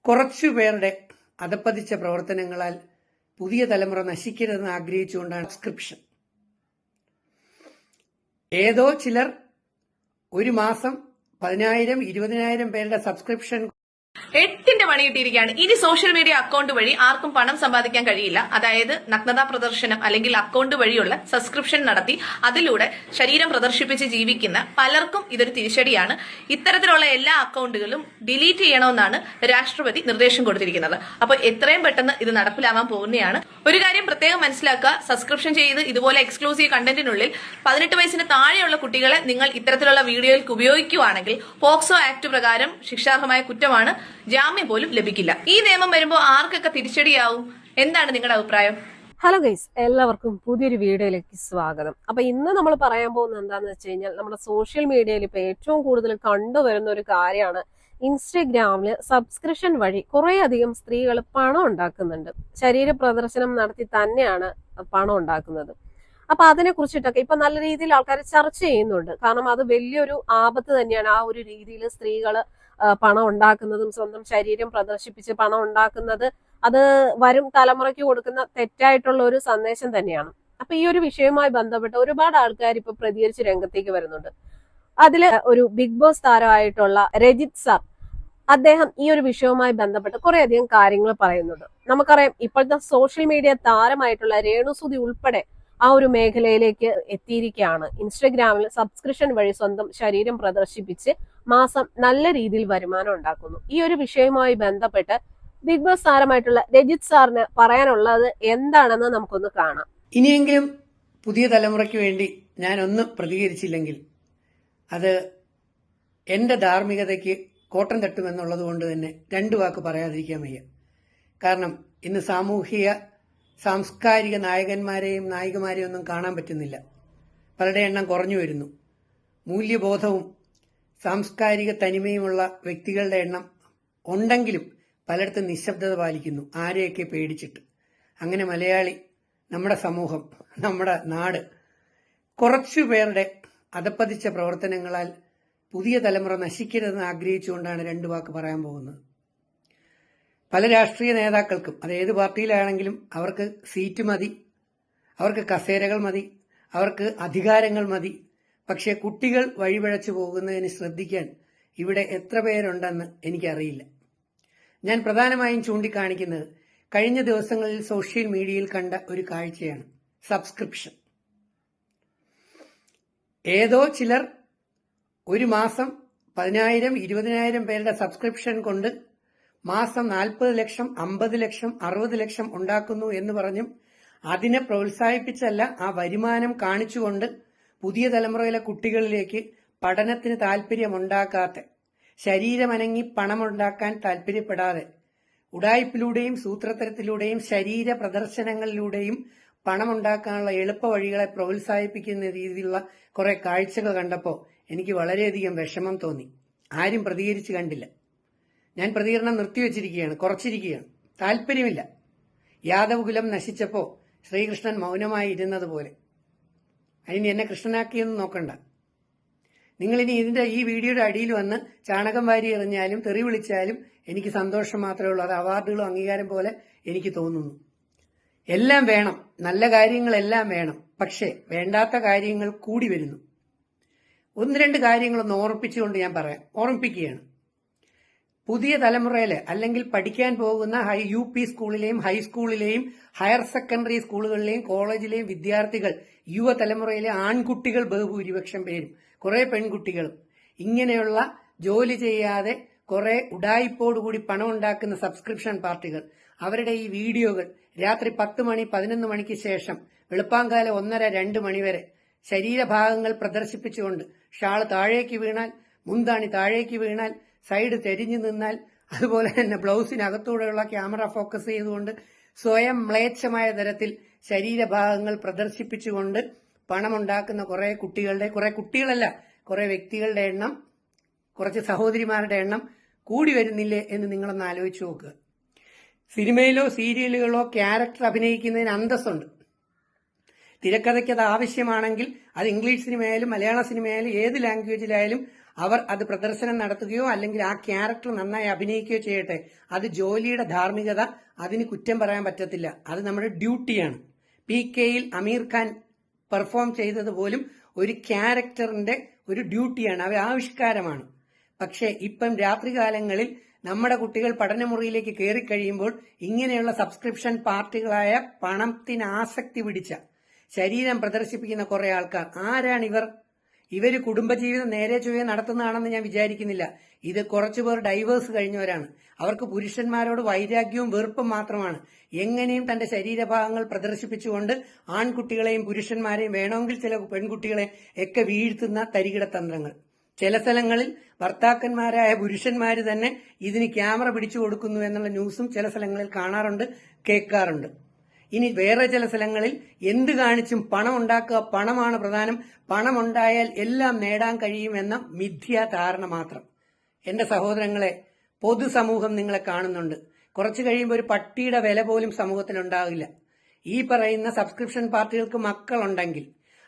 കുറച്ചുപേരുടെ അധപ്പതിച്ച പ്രവർത്തനങ്ങളാൽ പുതിയ തലമുറ നശിക്കരുതെന്ന് ആഗ്രഹിച്ചുകൊണ്ടാണ് സബ്സ്ക്രിപ്ഷൻ. ഏതോ ചിലർ ഒരു മാസം 10,000 20,000 പേരുടെ സബ്സ്ക്രിപ്ഷൻ എട്ടിന്റെ പണി കിട്ടിയിരിക്കുകയാണ്. ഇനി സോഷ്യൽ മീഡിയ അക്കൗണ്ട് വഴി ആർക്കും പണം സമ്പാദിക്കാൻ കഴിയില്ല. അതായത് നഗ്നതാ പ്രദർശനം അല്ലെങ്കിൽ അക്കൗണ്ട് വഴിയുള്ള സബ്സ്ക്രിപ്ഷൻ നടത്തി അതിലൂടെ ശരീരം പ്രദർശിപ്പിച്ച് ജീവിക്കുന്ന പലർക്കും ഇതൊരു തിരിച്ചടിയാണ്. ഇത്തരത്തിലുള്ള എല്ലാ അക്കൗണ്ടുകളും ഡിലീറ്റ് ചെയ്യണമെന്നാണ് രാഷ്ട്രപതി നിർദ്ദേശം കൊടുത്തിരിക്കുന്നത്. അപ്പോൾ എത്രയും പെട്ടെന്ന് ഇത് നടപ്പിലാവാൻ പോകുന്നതാണ്. ഒരു കാര്യം പ്രത്യേകം മനസ്സിലാക്കുക, സബ്സ്ക്രിപ്ഷൻ ചെയ്ത് ഇതുപോലെ എക്സ്ക്ലൂസീവ് കണ്ടന്റിനുള്ളിൽ 18 വയസ്സിന് താഴെയുള്ള കുട്ടികളെ നിങ്ങൾ ഇത്തരത്തിലുള്ള വീഡിയോയിലേക്ക് ഉപയോഗിക്കുകയാണെങ്കിൽ പോക്സോ ആക്ട് പ്രകാരം ശിക്ഷാർഹമായ കുറ്റമാണ്. ജാമ്യം പോലും ലഭിക്കില്ല. ഈ നിയമം വരുമ്പോൾ ആർക്കൊക്കെ തിരിച്ചടിയാവും? എന്താണ് നിങ്ങളുടെ അഭിപ്രായം? ഹലോ ഗൈസ്, എല്ലാവർക്കും പുതിയൊരു വീഡിയോയിലേക്ക് സ്വാഗതം. അപ്പൊ ഇന്ന് നമ്മൾ പറയാൻ പോകുന്നത് എന്താണെന്ന് വെച്ച് കഴിഞ്ഞാൽ, നമ്മുടെ സോഷ്യൽ മീഡിയയിൽ ഇപ്പൊ ഏറ്റവും കൂടുതൽ കണ്ടുവരുന്ന ഒരു കാര്യമാണ് ഇൻസ്റ്റഗ്രാമില് സബ്സ്ക്രിപ്ഷൻ വഴി കുറെ അധികം സ്ത്രീകൾ പണം ഉണ്ടാക്കുന്നുണ്ട്. ശരീര പ്രദർശനം നടത്തി തന്നെയാണ് പണം ഉണ്ടാക്കുന്നത്. അപ്പൊ അതിനെ കുറിച്ചിട്ടൊക്കെ ഇപ്പൊ നല്ല രീതിയിൽ ആൾക്കാർ ചർച്ച ചെയ്യുന്നുണ്ട്. കാരണം അത് വലിയൊരു ആപത്ത് തന്നെയാണ്. ആ ഒരു രീതിയിൽ സ്ത്രീകള് പണം ഉണ്ടാക്കുന്നതും സ്വന്തം ശരീരം പ്രദർശിപ്പിച്ച് പണം ഉണ്ടാക്കുന്നത് അത് വരും തലമുറയ്ക്ക് കൊടുക്കുന്ന തെറ്റായിട്ടുള്ള ഒരു സന്ദേശം തന്നെയാണ്. അപ്പൊ ഈ ഒരു വിഷയവുമായി ബന്ധപ്പെട്ട് ഒരുപാട് ആൾക്കാർ ഇപ്പൊ പ്രതികരിച്ച് രംഗത്തേക്ക് വരുന്നുണ്ട്. അതില് ഒരു ബിഗ് ബോസ് താരമായിട്ടുള്ള രജിത് സാർ, അദ്ദേഹം ഈ ഒരു വിഷയവുമായി ബന്ധപ്പെട്ട് കുറെ അധികം കാര്യങ്ങൾ പറയുന്നുണ്ട്. നമുക്കറിയാം, ഇപ്പോഴത്തെ സോഷ്യൽ മീഡിയ താരമായിട്ടുള്ള രേണുസുതി ഉൾപ്പെടെ ആ ഒരു മേഖലയിലേക്ക് എത്തിയിരിക്കുകയാണ്. ഇൻസ്റ്റഗ്രാമിൽ സബ്സ്ക്രിപ്ഷൻ വഴി സ്വന്തം ശരീരം പ്രദർശിപ്പിച്ച് മാസം നല്ല രീതിയിൽ വരുമാനം ഉണ്ടാക്കുന്നു. ഈ ഒരു വിഷയവുമായി ബന്ധപ്പെട്ട് ബിഗ് ബോസ് താരമായിട്ടുള്ള രജിത് സാറിന് പറയാനുള്ളത് എന്താണെന്ന് നമുക്കൊന്ന് കാണാം. ഇനിയെങ്കിലും പുതിയ തലമുറയ്ക്ക് വേണ്ടി ഞാനൊന്ന് പ്രതികരിച്ചില്ലെങ്കിൽ അത് എന്റെ ധാർമ്മികതയ്ക്ക് കോട്ടം തട്ടുമെന്നുള്ളത് കൊണ്ട് തന്നെ 2 വാക്ക് പറയാതിരിക്കാൻ വയ്യ. കാരണം ഇന്ന് സാംസ്കാരിക നായകന്മാരെയും നായികമാരെയും ഒന്നും കാണാൻ പറ്റുന്നില്ല. പലരുടെ എണ്ണം കുറഞ്ഞു വരുന്നു. മൂല്യബോധവും സാംസ്കാരിക തനിമയുമുള്ള വ്യക്തികളുടെ എണ്ണം ഉണ്ടെങ്കിലും പലയിടത്തും നിശബ്ദത പാലിക്കുന്നു, ആരെയൊക്കെ പേടിച്ചിട്ട്. അങ്ങനെ മലയാളി, നമ്മുടെ സമൂഹം, നമ്മുടെ നാട് കുറച്ചുപേരുടെ അധപ്പതിച്ച പ്രവർത്തനങ്ങളാൽ പുതിയ തലമുറ നശിക്കരുതെന്ന് ആഗ്രഹിച്ചുകൊണ്ടാണ് 2 വാക്ക് പറയാൻ പോകുന്നത്. പല രാഷ്ട്രീയ നേതാക്കൾക്കും, അത് ഏത് പാർട്ടിയിലാണെങ്കിലും, അവർക്ക് സീറ്റ് മതി, അവർക്ക് കസേരകൾ മതി, അവർക്ക് അധികാരങ്ങൾ മതി. പക്ഷെ കുട്ടികൾ വഴിപിഴച്ചു പോകുന്നതിന് ശ്രദ്ധിക്കാൻ ഇവിടെ എത്ര പേരുണ്ടെന്ന് എനിക്കറിയില്ല. ഞാൻ പ്രധാനമായും ചൂണ്ടിക്കാണിക്കുന്നത് കഴിഞ്ഞ ദിവസങ്ങളിൽ സോഷ്യൽ മീഡിയയിൽ കണ്ട ഒരു കാഴ്ചയാണ് സബ്സ്ക്രിപ്ഷൻ. ഏതോ ചിലർ ഒരു മാസം 10,000 20,000 പേരുടെ സബ്സ്ക്രിപ്ഷൻ കൊണ്ട് മാസം 40 ലക്ഷം 50 ലക്ഷം 60 ലക്ഷം ഉണ്ടാക്കുന്നു എന്ന് പറഞ്ഞും അതിനെ പ്രോത്സാഹിപ്പിച്ചല്ല, ആ വരുമാനം കാണിച്ചുകൊണ്ട് പുതിയ തലമുറയിലെ കുട്ടികളിലേക്ക് പഠനത്തിന് താല്പര്യമുണ്ടാക്കാത്ത, ശരീരമനങ്ങി പണമുണ്ടാക്കാൻ താല്പര്യപ്പെടാതെ ഉഡായിപ്പിലൂടെയും സൂത്രത്തരത്തിലൂടെയും ശരീര പ്രദർശനങ്ങളിലൂടെയും പണമുണ്ടാക്കാനുള്ള എളുപ്പ വഴികളെ പ്രോത്സാഹിപ്പിക്കുന്ന രീതിയിലുള്ള കുറെ കാഴ്ചകൾ കണ്ടപ്പോൾ എനിക്ക് വളരെയധികം വിഷമം തോന്നി. ആരും പ്രതികരിച്ച് കണ്ടില്ല. ഞാൻ പ്രതികരണം നിർത്തിവെച്ചിരിക്കുകയാണ്, കുറച്ചിരിക്കുകയാണ്. താല്പര്യമില്ല. യാദവകുലം നശിച്ചപ്പോൾ ശ്രീകൃഷ്ണൻ മൗനമായി ഇരുന്നത് പോലെ. അതിന് എന്നെ കൃഷ്ണനാക്കിയൊന്നും നോക്കണ്ട. നിങ്ങളിനി ഈ വീഡിയോയുടെ അടിയിൽ വന്ന് ചാണകം വാരി എറിഞ്ഞാലും തെറി വിളിച്ചാലും എനിക്ക് സന്തോഷം മാത്രമേ ഉള്ളൂ. അത് അവാർഡുകളും അംഗീകാരം പോലെ എനിക്ക് തോന്നുന്നു. എല്ലാം വേണം, നല്ല കാര്യങ്ങളെല്ലാം വേണം. പക്ഷേ വേണ്ടാത്ത കാര്യങ്ങൾ കൂടി വരുന്നു. 1-2 കാര്യങ്ങളൊന്ന് ഓർമ്മിപ്പിച്ചുകൊണ്ട് ഞാൻ ഓർമ്മിപ്പിക്കുകയാണ്. പുതിയ തലമുറയിലെ അല്ലെങ്കിൽ പഠിക്കാൻ പോകുന്ന UP സ്കൂളിലെയും ഹൈസ്കൂളിലെയും ഹയർ സെക്കൻഡറി സ്കൂളുകളിലെയും കോളേജിലെയും വിദ്യാർത്ഥികൾ, യുവതലമുറയിലെ ആൺകുട്ടികൾ ബഹുഭൂരിപക്ഷം പേരും, കുറെ പെൺകുട്ടികളും ഇങ്ങനെയുള്ള ജോലി ചെയ്യാതെ കുറെ ഉഡായിപ്പോടുകൂടി പണം ഉണ്ടാക്കുന്ന സബ്സ്ക്രിപ്ഷൻ പാർട്ടികൾ അവരുടെ ഈ വീഡിയോകൾ രാത്രി 10 മണി 11 മണിക്ക് ശേഷം വെളുപ്പാങ്കാലം 1:30-2 മണി വരെ ശരീരഭാഗങ്ങൾ പ്രദർശിപ്പിച്ചുകൊണ്ട് ഷാള് താഴേക്ക് വീണാൽ, മുന്താണി താഴേക്ക് വീണാൽ, സൈഡ് തെരിഞ്ഞു നിന്നാൽ, അതുപോലെ തന്നെ ബ്ലൗസിനകത്തൂടെയുള്ള ക്യാമറ ഫോക്കസ് ചെയ്തുകൊണ്ട് സ്വയം മ്ലേച്ഛമായ തരത്തിൽ ശരീരഭാഗങ്ങൾ പ്രദർശിപ്പിച്ചുകൊണ്ട് പണമുണ്ടാക്കുന്ന കുറെ കുട്ടികളല്ല, കുറെ വ്യക്തികളുടെ എണ്ണം, കുറച്ച് സഹോദരിമാരുടെ എണ്ണം കൂടി വരുന്നില്ലേ എന്ന് നിങ്ങളൊന്ന് ആലോചിച്ച് നോക്കുക. സിനിമയിലോ സീരിയലുകളോ ക്യാരക്ടർ അഭിനയിക്കുന്നതിന് അന്തസ്സുണ്ട്. തിരക്കഥയ്ക്ക് അത് ആവശ്യമാണെങ്കിൽ അത് ഇംഗ്ലീഷ് സിനിമയായാലും മലയാള സിനിമയായാലും ഏത് ലാംഗ്വേജിലായാലും അവർ അത് പ്രദർശനം നടത്തുകയോ അല്ലെങ്കിൽ ആ ക്യാരക്ടർ നന്നായി അഭിനയിക്കുകയോ ചെയ്യട്ടെ. അത് ജോലിയുടെ ധാർമ്മികത, അതിന് കുറ്റം പറയാൻ പറ്റത്തില്ല. അത് നമ്മുടെ ഡ്യൂട്ടിയാണ്. PK-യിൽ അമീർ ഖാൻ പെർഫോം ചെയ്തത് പോലും ഒരു ക്യാരക്ടറിന്റെ ഒരു ഡ്യൂട്ടിയാണ്, അവ ആവിഷ്കാരമാണ്. പക്ഷേ ഇപ്പം രാത്രികാലങ്ങളിൽ നമ്മുടെ കുട്ടികൾ പഠനമുറിയിലേക്ക് കയറി കഴിയുമ്പോൾ ഇങ്ങനെയുള്ള സബ്സ്ക്രിപ്ഷൻ പാർട്ടികളായ പണത്തിന് ആസക്തി പിടിച്ച ശരീരം പ്രദർശിപ്പിക്കുന്ന കുറെ ആൾക്കാർ ആരാണിവർ? ഇവര് കുടുംബജീവിതം നേരെ ചൊവ്വേ നടത്തുന്നതാണെന്ന് ഞാൻ വിചാരിക്കുന്നില്ല. ഇത് കുറച്ചുപേർ ഡൈവേഴ്സ് കഴിഞ്ഞവരാണ്. അവർക്ക് പുരുഷന്മാരോട് വൈരാഗ്യവും വെറുപ്പും മാത്രമാണ്. എങ്ങനെയും തന്റെ ശരീരഭാഗങ്ങൾ പ്രദർശിപ്പിച്ചുകൊണ്ട് ആൺകുട്ടികളെയും പുരുഷന്മാരെയും വേണമെങ്കിൽ ചില പെൺകുട്ടികളെ ഒക്കെ വീഴ്ത്തുന്ന തരികിട തന്ത്രങ്ങൾ. ചില സ്ഥലങ്ങളിൽ ഭർത്താക്കന്മാരായ പുരുഷന്മാര് തന്നെ ഇതിന് ക്യാമറ പിടിച്ചു കൊടുക്കുന്നു എന്നുള്ള ന്യൂസും ചില സ്ഥലങ്ങളിൽ കാണാറുണ്ട്, കേൾക്കാറുണ്ട്. ഇനി വേറെ ചില സ്ഥലങ്ങളിൽ എന്ത് കാണിച്ചും പണം ഉണ്ടാക്കുക, പണമാണ് പ്രധാനം, പണമുണ്ടായാൽ എല്ലാം നേടാൻ കഴിയുമെന്ന മിഥ്യാ ധാരണ മാത്രം. എന്റെ സഹോദരങ്ങളെ, പൊതുസമൂഹം നിങ്ങളെ കാണുന്നുണ്ട്. കുറച്ചു കഴിയുമ്പോൾ ഒരു പട്ടിയുടെ വില പോലും സമൂഹത്തിനുണ്ടാകില്ല. ഈ പറയുന്ന സബ്സ്ക്രിപ്ഷൻ പാർട്ടികൾക്ക് മക്കളുണ്ടെങ്കിൽ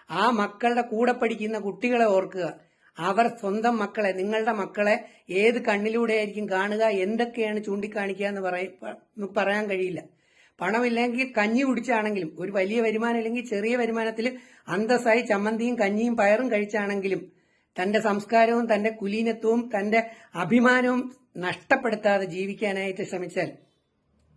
ആ മക്കളുടെ കൂടെ പഠിക്കുന്ന കുട്ടികളെ ഓർക്കുക. അവർ സ്വന്തം മക്കളെ, നിങ്ങളുടെ മക്കളെ ഏത് കണ്ണിലൂടെയായിരിക്കും കാണുക, എന്തൊക്കെയാണ് ചൂണ്ടിക്കാണിക്കുക എന്ന് പറയാൻ കഴിയില്ല. പണമില്ലെങ്കിൽ കഞ്ഞി കുടിച്ചാണെങ്കിലും, ഒരു വലിയ വരുമാനം ഇല്ലെങ്കിൽ ചെറിയ വരുമാനത്തിൽ അന്തസ്സായി ചമ്മന്തിയും കഞ്ഞിയും പയറും കഴിച്ചാണെങ്കിലും തന്റെ സംസ്കാരവും തന്റെ കുലീനത്വവും തന്റെ അഭിമാനവും നഷ്ടപ്പെടുത്താതെ ജീവിക്കാനായിട്ട് ശ്രമിച്ചാൽ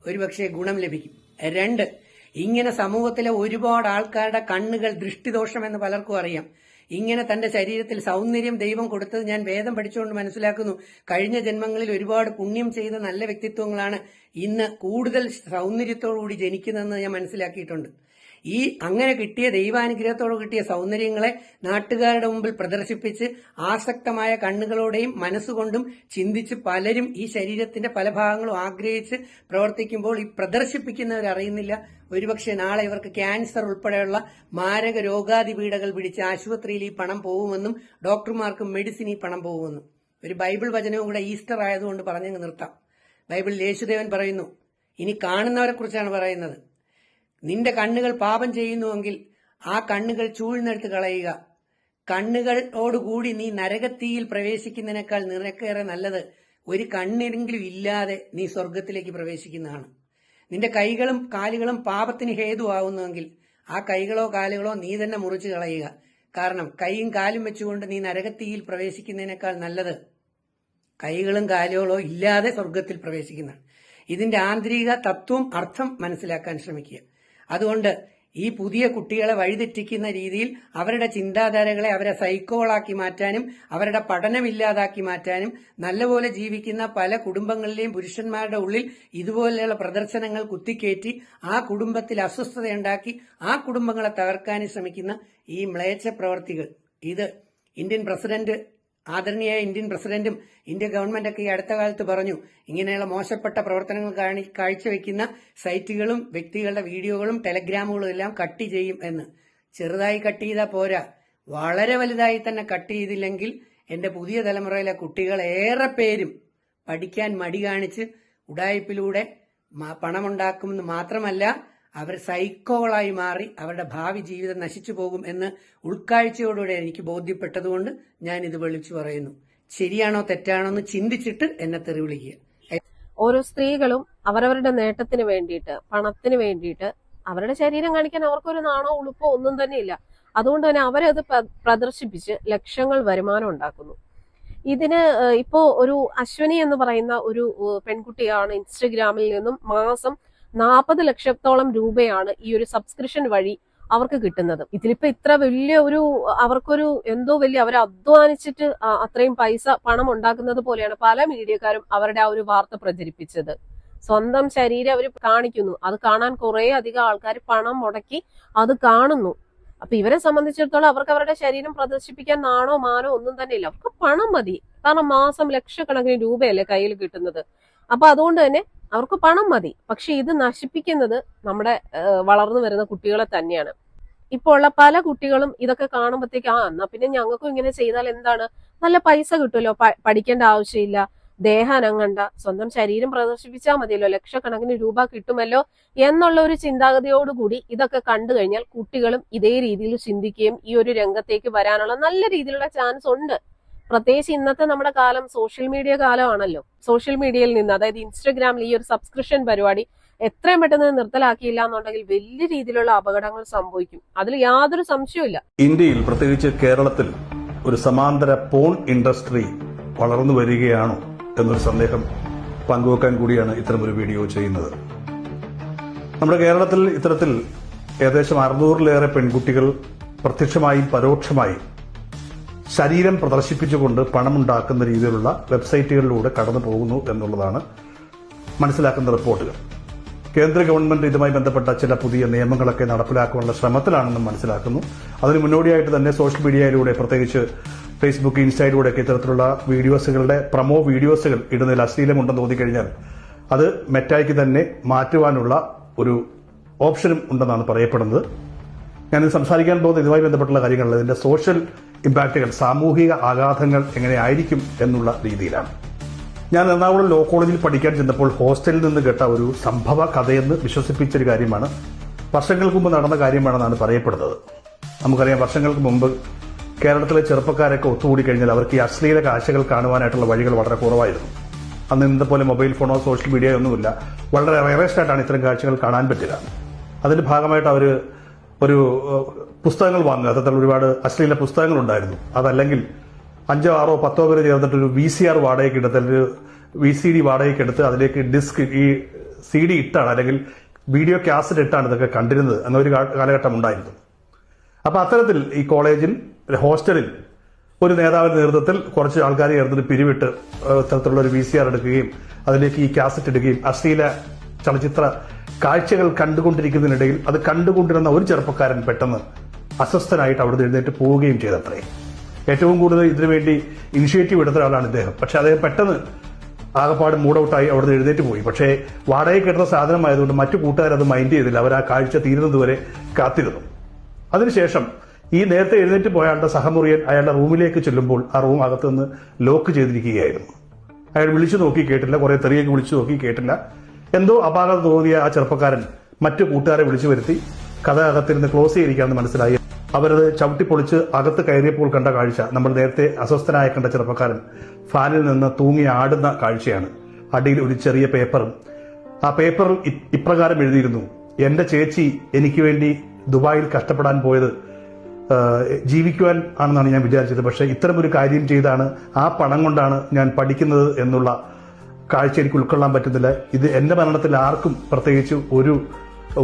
ഒരുപക്ഷെ ഗുണം ലഭിക്കും. 2, ഇങ്ങനെ സമൂഹത്തിലെ ഒരുപാട് ആൾക്കാരുടെ കണ്ണുകൾ ദൃഷ്ടിദോഷമെന്ന് പലർക്കും അറിയാം. ഇങ്ങനെ തന്റെ ശരീരത്തിൽ സൗന്ദര്യം ദൈവം കൊടുത്തത് ഞാൻ വേദം പഠിച്ചുകൊണ്ട് മനസ്സിലാക്കുന്നു. കഴിഞ്ഞ ജന്മങ്ങളിൽ ഒരുപാട് പുണ്യം ചെയ്ത നല്ല വ്യക്തിത്വങ്ങളാണ് ഇന്ന് കൂടുതൽ സൗന്ദര്യത്തോടുകൂടി ജനിക്കുന്നതെന്ന് ഞാൻ മനസ്സിലാക്കിയിട്ടുണ്ട്. ഈ അങ്ങനെ കിട്ടിയ ദൈവാനുഗ്രഹത്തോട് കിട്ടിയ സൗന്ദര്യങ്ങളെ നാട്ടുകാരുടെ മുമ്പിൽ പ്രദർശിപ്പിച്ച് ആസക്തമായ കണ്ണുകളോടെയും മനസ്സുകൊണ്ടും ചിന്തിച്ച് പലരും ഈ ശരീരത്തിന്റെ പല ഭാഗങ്ങളും ആഗ്രഹിച്ച് പ്രവർത്തിക്കുമ്പോൾ ഈ പ്രദർശിപ്പിക്കുന്നവരറിയുന്നില്ല ഒരുപക്ഷെ നാളെ ഇവർക്ക് ക്യാൻസർ ഉൾപ്പെടെയുള്ള മാരക രോഗാതിപീഠകൾ പിടിച്ച് ആശുപത്രിയിൽ ഈ പണം പോകുമെന്നും ഡോക്ടർമാർക്കും മെഡിസിൻ ഈ പണം പോകുമെന്നും. ഒരു ബൈബിൾ വചനവും കൂടെ ഈസ്റ്റർ ആയതുകൊണ്ട് പറഞ്ഞങ്ങ് നിർത്താം. ബൈബിളിൽ യേശുദേവൻ പറയുന്നു, ഇനി കാണുന്നവരെ കുറിച്ചാണ് പറയുന്നത്, നിന്റെ കണ്ണുകൾ പാപം ചെയ്യുന്നുവെങ്കിൽ ആ കണ്ണുകൾ ചൂഴ്ന്നെടുത്ത് കളയുക. കണ്ണുകളോടുകൂടി നീ നരകത്തീയിൽ പ്രവേശിക്കുന്നതിനേക്കാൾ നിനക്കേറെ നല്ലത് ഒരു കണ്ണെങ്കിലും ഇല്ലാതെ നീ സ്വർഗത്തിലേക്ക് പ്രവേശിക്കുന്നതാണ്. നിന്റെ കൈകളും കാലുകളും പാപത്തിന് ഹേതുവാകുന്നുവെങ്കിൽ ആ കൈകളോ കാലുകളോ നീ തന്നെ മുറിച്ചു കളയുക. കാരണം കൈയും കാലും വെച്ചുകൊണ്ട് നീ നരകത്തീയിൽ പ്രവേശിക്കുന്നതിനേക്കാൾ നല്ലത് കൈകളും കാലുകളോ ഇല്ലാതെ സ്വർഗത്തിൽ പ്രവേശിക്കുന്നതാണ്. ഇതിന്റെ ആന്തരിക തത്വം, അർത്ഥം മനസ്സിലാക്കാൻ ശ്രമിക്കുക. അതുകൊണ്ട് ഈ പുതിയ കുട്ടികളെ വഴിതെറ്റിക്കുന്ന രീതിയിൽ അവരുടെ ചിന്താധാരകളെ അവരെ സൈക്കോളാക്കി മാറ്റാനും അവരുടെ പഠനമില്ലാതാക്കി മാറ്റാനും നല്ലപോലെ ജീവിക്കുന്ന പല കുടുംബങ്ങളിലെയും പുരുഷന്മാരുടെ ഉള്ളിൽ ഇതുപോലെയുള്ള പ്രദർശനങ്ങൾ കുത്തിക്കയറ്റി ആ കുടുംബത്തിൽ അസ്വസ്ഥതയുണ്ടാക്കി ആ കുടുംബങ്ങളെ തകർക്കാനും ശ്രമിക്കുന്ന ഈ മ്ലേച്ഛ പ്രവർത്തികൾ, ഇത് ഇന്ത്യൻ പ്രസിഡന്റ്, ആദരണീയായ ഇന്ത്യൻ പ്രസിഡന്റും ഇന്ത്യ ഗവൺമെന്റൊക്കെ ഈ അടുത്ത കാലത്ത് പറഞ്ഞു, ഇങ്ങനെയുള്ള മോശപ്പെട്ട പ്രവർത്തനങ്ങൾ കാഴ്ചവെക്കുന്ന സൈറ്റുകളും വ്യക്തികളുടെ വീഡിയോകളും ടെലഗ്രാമുകളും എല്ലാം കട്ട് ചെയ്യും എന്ന്. ചെറുതായി കട്ട് ചെയ്താൽ പോരാ, വളരെ വലുതായി തന്നെ കട്ട് ചെയ്തില്ലെങ്കിൽ എന്റെ പുതിയ തലമുറയിലെ കുട്ടികൾ ഏറെ പേരും പഠിക്കാൻ മടി കാണിച്ച് ഉഡായിപ്പിലൂടെ പണമുണ്ടാക്കുമെന്ന് മാത്രമല്ല അവർ സൈക്കോകളായി മാറി അവരുടെ ഭാവി ജീവിതം നശിച്ചു പോകും എന്ന് ഉൾക്കാഴ്ചയോടുകൂടെ എനിക്ക് ബോധ്യപ്പെട്ടതുകൊണ്ട് ഞാൻ ഇത് വിളിച്ചു പറയുന്നു. ശരിയാണോ തെറ്റാണോ എന്ന് ചിന്തിച്ചിട്ട് എന്നെ തെറി വിളിക്കുക. ഓരോ സ്ത്രീകളും അവരവരുടെ നേട്ടത്തിന് വേണ്ടിയിട്ട്, പണത്തിന് വേണ്ടിയിട്ട് അവരുടെ ശരീരം കാണിക്കാൻ അവർക്കൊരു നാണോ ഉളുപ്പോ ഒന്നും തന്നെ ഇല്ല. അതുകൊണ്ട് തന്നെ അവരത് പ്രദർശിപ്പിച്ച് ലക്ഷങ്ങൾ വരുമാനം ഉണ്ടാക്കുന്നു. ഇതിന് ഇപ്പോ ഒരു അശ്വനി എന്ന് പറയുന്ന ഒരു പെൺകുട്ടിയാണ് ഇൻസ്റ്റഗ്രാമിൽ നിന്നും മാസം 40 ലക്ഷത്തോളം രൂപയാണ് ഈ ഒരു സബ്സ്ക്രിപ്ഷൻ വഴി അവർക്ക് കിട്ടുന്നത്. ഇതിലിപ്പോ ഇത്ര വലിയ ഒരു അവർക്കൊരു എന്തോ വലിയ അവർ അധ്വാനിച്ചിട്ട് അത്രയും പണം ഉണ്ടാക്കുന്നത് പോലെയാണ് പല മീഡിയക്കാരും അവരുടെ ആ ഒരു വാർത്ത പ്രചരിപ്പിച്ചത്. സ്വന്തം ശരീരം അവർ കാണിക്കുന്നു, അത് കാണാൻ കുറെ അധികം ആൾക്കാർ പണം മുടക്കി അത് കാണുന്നു. അപ്പൊ ഇവരെ സംബന്ധിച്ചിടത്തോളം അവർക്ക് അവരുടെ ശരീരം പ്രദർശിപ്പിക്കാൻ നാണോ മാനോ ഒന്നും തന്നെ ഇല്ല. അവർക്ക് പണം മതി. കാരണം മാസം ലക്ഷക്കണക്കിന് രൂപയല്ലേ കയ്യിൽ കിട്ടുന്നത്. അപ്പൊ അതുകൊണ്ട് തന്നെ അവർക്ക് പണം മതി. പക്ഷെ ഇത് നശിപ്പിക്കുന്നത് നമ്മുടെ വളർന്നു വരുന്ന കുട്ടികളെ തന്നെയാണ്. ഇപ്പോൾ ഉള്ള പല കുട്ടികളും ഇതൊക്കെ കാണുമ്പോഴത്തേക്ക് എന്നാ പിന്നെ ഞങ്ങൾക്കും ഇങ്ങനെ ചെയ്താൽ എന്താണ്, നല്ല പൈസ കിട്ടുമല്ലോ, പഠിക്കേണ്ട ആവശ്യമില്ല, ദേഹാനങ്ങണ്ട, സ്വന്തം ശരീരം പ്രദർശിപ്പിച്ചാൽ മതിയല്ലോ, ലക്ഷക്കണക്കിന് രൂപ കിട്ടുമല്ലോ എന്നുള്ള ഒരു ചിന്താഗതിയോടുകൂടി ഇതൊക്കെ കണ്ടു കഴിഞ്ഞാൽ കുട്ടികളും ഇതേ രീതിയിൽ ചിന്തിക്കുകയും ഈ ഒരു രംഗത്തേക്ക് വരാനുള്ള നല്ല രീതിയിലുള്ള ചാൻസ് ഉണ്ട്. പ്രത്യേകിച്ച് ഇന്നത്തെ നമ്മുടെ കാലം സോഷ്യൽ മീഡിയ കാലമാണല്ലോ. സോഷ്യൽ മീഡിയയിൽ നിന്ന്, അതായത് ഇൻസ്റ്റഗ്രാമിൽ ഈ ഒരു സബ്സ്ക്രിപ്ഷൻ പരിപാടി എത്രയും പെട്ടെന്ന് നിർത്തലാക്കിയില്ല എന്നുണ്ടെങ്കിൽ വലിയ രീതിയിലുള്ള അപകടങ്ങൾ സംഭവിക്കും. അതിൽ യാതൊരു സംശയവുമില്ല. ഇന്ത്യയിൽ, പ്രത്യേകിച്ച് കേരളത്തിൽ, ഒരു സമാന്തര പോൺ ഇൻഡസ്ട്രി വളർന്നു വരികയാണോ എന്നൊരു സന്ദേഹം പങ്കുവെക്കാൻ കൂടിയാണ് ഇത്തരമൊരു വീഡിയോ ചെയ്യുന്നത്. നമ്മുടെ കേരളത്തിൽ ഇത്തരത്തിൽ ഏകദേശം 600-ലേറെ പെൺകുട്ടികൾ പ്രത്യക്ഷമായും പരോക്ഷമായും ശരീരം പ്രദർശിപ്പിച്ചുകൊണ്ട് പണമുണ്ടാക്കുന്ന രീതിയിലുള്ള വെബ്സൈറ്റുകളിലൂടെ കടന്നു പോകുന്നു എന്നുള്ളതാണ് മനസ്സിലാക്കുന്ന റിപ്പോർട്ടുകൾ. കേന്ദ്ര ഗവൺമെന്റ് ഇതുമായി ബന്ധപ്പെട്ട ചില പുതിയ നിയമങ്ങളൊക്കെ നടപ്പിലാക്കാനുള്ള ശ്രമത്തിലാണെന്നും മനസ്സിലാക്കുന്നു. അതിന് മുന്നോടിയായിട്ട് തന്നെ സോഷ്യൽ മീഡിയയിലൂടെ, പ്രത്യേകിച്ച് ഫേസ്ബുക്ക്, ഇൻസ്റ്റയിലൂടെയൊക്കെ ഇത്തരത്തിലുള്ള വീഡിയോസുകളുടെ പ്രമോ വീഡിയോസുകൾ ഇടുന്നതിൽ അശ്ലീലമുണ്ടെന്ന് തോന്നിക്കഴിഞ്ഞാൽ അത് മെറ്റായ്ക്ക് തന്നെ മാറ്റുവാനുള്ള ഒരു ഓപ്ഷനും ഉണ്ടെന്നാണ് പറയപ്പെടുന്നത്. ഞാനിത് സംസാരിക്കാൻ പോകുന്ന ഇതുമായി ബന്ധപ്പെട്ടുള്ള കാര്യങ്ങളിൽ ഇതിന്റെ സോഷ്യൽ ഇമ്പാക്റ്റുകൾ, സാമൂഹിക ആഘാതങ്ങൾ എങ്ങനെയായിരിക്കും എന്നുള്ള രീതിയിലാണ്. ഞാൻ എറണാകുളം ലോ കോളേജിൽ പഠിക്കാൻ ചെന്നപ്പോൾ ഹോസ്റ്റലിൽ നിന്ന് കേട്ട ഒരു സംഭവ കഥയെന്ന് വിശ്വസിപ്പിച്ചൊരു കാര്യമാണ്. വർഷങ്ങൾക്ക് മുമ്പ് നടന്ന കാര്യമാണെന്നാണ് പറയപ്പെടുന്നത്. നമുക്കറിയാം, വർഷങ്ങൾക്ക് മുമ്പ് കേരളത്തിലെ ചെറുപ്പക്കാരൊക്കെ ഒത്തുകൂടി കഴിഞ്ഞാൽ അവർക്ക് ഈ അശ്ലീല കാഴ്ചകൾ കാണുവാനായിട്ടുള്ള വഴികൾ വളരെ കുറവായിരുന്നു. അന്ന് ഇന്നത്തെ പോലെ മൊബൈൽ ഫോണോ സോഷ്യൽ മീഡിയയോ ഒന്നുമില്ല. വളരെ റയറസ്റ്റ് ആയിട്ടാണ് ഇത്തരം കാഴ്ചകൾ കാണാൻ പറ്റുക. അതിന്റെ ഭാഗമായിട്ട് അവർ ഒരു പുസ്തകങ്ങൾ വാങ്ങുക. അത്തരത്തിൽ ഒരുപാട് അശ്ലീല പുസ്തകങ്ങൾ ഉണ്ടായിരുന്നു. അതല്ലെങ്കിൽ 5, 6, 10 പേര് ചേർന്നിട്ട് ഒരു VCR വാടകയ്ക്ക് എടുത്ത്, അല്ലെങ്കിൽ VCD വാടകയ്ക്ക് എടുത്ത് അതിലേക്ക് ഡിസ്ക്, ഈ CD ഇട്ടാണ്, അല്ലെങ്കിൽ വീഡിയോ കാസറ്റ് ഇട്ടാണ് ഇതൊക്കെ കണ്ടിരുന്നത് എന്നൊരു കാലഘട്ടം ഉണ്ടായിരുന്നു. അപ്പൊ അത്തരത്തിൽ ഈ കോളേജിൽ, ഹോസ്റ്റലിൽ ഒരു നേതാവിന്റെ നേതൃത്വത്തിൽ കുറച്ച് ആൾക്കാർ ചേർന്നിട്ട് പിരിവിട്ട് ഇത്തരത്തിലുള്ള ഒരു VCR എടുക്കുകയും അതിലേക്ക് ഈ കാസറ്റ് ഇടുകയും അശ്ലീല ചലച്ചിത്ര കാഴ്ചകൾ കണ്ടുകൊണ്ടിരിക്കുന്നതിനിടയിൽ അത് കണ്ടുകൊണ്ടിരുന്ന ഒരു ചെറുപ്പക്കാരൻ പെട്ടെന്ന് അസ്വസ്ഥനായിട്ട് അവിടുന്ന് എഴുന്നേറ്റ് പോവുകയും ചെയ്തത്രേ. ഏറ്റവും കൂടുതൽ ഇതിനുവേണ്ടി ഇനിഷ്യേറ്റീവ് എടുത്ത ഒരാളാണ് ഇദ്ദേഹം. പക്ഷെ അദ്ദേഹം പെട്ടെന്ന് ആകപ്പാട് മൂഡൌട്ടായി അവിടുന്ന് എഴുന്നേറ്റ് പോയി. പക്ഷേ വാടകയ്ക്ക് എടുത്ത സാധനമായതുകൊണ്ട് മറ്റു കൂട്ടുകാർ അത് മൈൻഡ് ചെയ്തില്ല. അവർ ആ കാഴ്ച തീരുന്നതുവരെ കാത്തിരുന്നു. അതിനുശേഷം ഈ നേരത്തെ എഴുന്നേറ്റ് പോയ ആളുടെ സഹമുറിയൻ അയാളുടെ റൂമിലേക്ക് ചെല്ലുമ്പോൾ ആ റൂം അകത്തുനിന്ന് ലോക്ക് ചെയ്തിരിക്കുകയായിരുന്നു. അയാൾ വിളിച്ചു നോക്കി കേട്ടില്ല, കുറെ തെറിയൊക്കെ വിളിച്ചു നോക്കി കേട്ടില്ല. എന്തോ അപാകത തോന്നിയ ആ ചെറുപ്പക്കാരൻ മറ്റു കൂട്ടുകാരെ വിളിച്ചു വരുത്തി കഥ അകത്തിരുന്ന് ക്ലോസ് ചെയ്തിരിക്കാമെന്ന് മനസ്സിലായി. അവരത് ചവിട്ടിപ്പൊളിച്ച് അകത്ത് കയറിയപ്പോൾ കണ്ട കാഴ്ച, നമ്മൾ നേരത്തെ അസ്വസ്ഥനായ കണ്ട ചെറുപ്പക്കാരൻ ഫാനിൽ നിന്ന് തൂങ്ങി ആടുന്ന കാഴ്ചയാണ്. അടിയിൽ ഒരു ചെറിയ പേപ്പറും. ആ പേപ്പറിൽ ഇപ്രകാരം എഴുതിയിരുന്നു: എന്റെ ചേച്ചി എനിക്ക് വേണ്ടി ദുബായിൽ കഷ്ടപ്പെടാൻ പോയത് ജീവിക്കുവാൻ ആണെന്നാണ് ഞാൻ വിചാരിച്ചത്. പക്ഷെ ഇത്തരമൊരു കാര്യം ചെയ്താണ്, ആ പണം കൊണ്ടാണ് ഞാൻ പഠിക്കുന്നത് എന്നുള്ള കാഴ്ച എനിക്ക് ഉൾക്കൊള്ളാൻ പറ്റുന്നില്ല. ഇത് എന്റെ മരണത്തിൽ ആർക്കും പ്രത്യേകിച്ച് ഒരു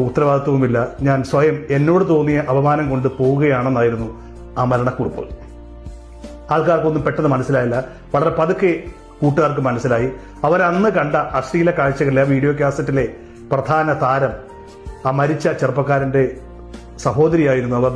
ഉത്തരവാദിത്വവുമില്ല. ഞാൻ സ്വയം എന്നോട് തോന്നിയ അപമാനം കൊണ്ട് പോവുകയാണെന്നായിരുന്നു ആ മരണക്കുറിപ്പ്. ആൾക്കാർക്കൊന്നും പെട്ടെന്ന് മനസ്സിലായില്ല. വളരെ പതുക്കെ കൂട്ടുകാർക്ക് മനസ്സിലായി. അവരന്ന് കണ്ട അശ്ലീല കാഴ്ചകളിലെ വീഡിയോ കാസറ്റിലെ പ്രധാന താരം ആ മരിച്ച ചെറുപ്പക്കാരന്റെ സഹോദരിയായിരുന്നു. അവർ